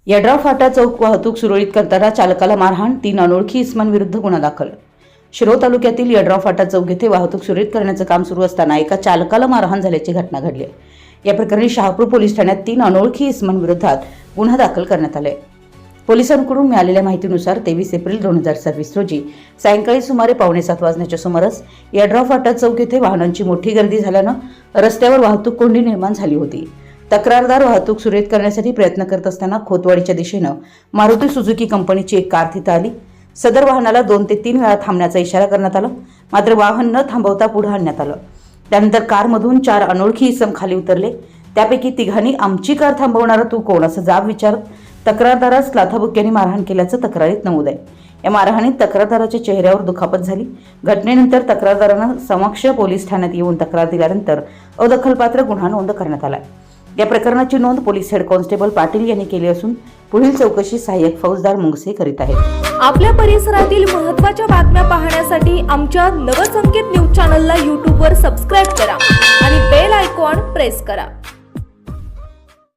यड्राव फाटा चौक वाहतूक सुरळीत करताना चालकाला मारहाण, 3 अनोळखी इसमांविरुद्ध गुन्हा दाखल। शिरोळ तालुक्यातील यड्राव फाटा चौक येथे वाहतूक सुरळीत करण्याचे काम सुरू असताना एका चालकाला मारहाण झाल्याची घटना घडली आहे। या प्रकरणी शहापूर पोलीस ठाण्यात 3 अनोळखी इसमांविरोधात गुन्हा दाखल करण्यात आला आहे। पोलिसांकडून मिळालेल्या माहितीनुसार 23 एप्रिल 2026 रोजी सायंकाळी सुमारे 6:45 वाजण्याच्या सुमारास यड्राव फाटा चौक येथे वाहनांची मोठी गर्दी झाल्यानं रस्त्यावर वाहतूक कोंडी निर्माण झाली होती। तक्रारदार वाहतूक सुरळीत करण्यासाठी प्रयत्न करत असताना खोतवाडीच्या दिशेनं मारुती सुझुकी कंपनीची एक कार तिथे आली। सदर वाहनाला 2 ते 3 वेळा थांबण्याचा इशारा करण्यात आला, मात्र वाहन न थांबवता पुढे आणण्यात आलं। त्यानंतर कारमधून 4 अनोळखी इसम खाली उतरले। त्यापैकी तिघांनी आमची कार थांबवणारा तू कोण असं जाब विचारत तक्रारदारास लाथाबुक्क्यांनी मारहाण केल्याचं तक्रारीत नमूद आहे। या मारहाणीत तक्रारदाराच्या चेहऱ्यावर दुखापत झाली। घटनेनंतर तक्रारदारानं समक्ष पोलीस ठाण्यात येऊन तक्रार दिल्यानंतर अदखलपात्र गुन्हा नोंद करण्यात आला। या प्रकरणाची नोंद पोलीस हेड कॉन्स्टेबल पाटील यांनी केली असून पुढील चौकशी सहाय्यक फौजदार मुंगसे करीत आहेत। आपल्या परिसरातील महत्त्वाच्या बातम्या पाहण्यासाठी आमच्या नवसंकेत न्यूज चॅनलला YouTube वर सबस्क्राइब करा आणि बेल आयकॉन प्रेस करा।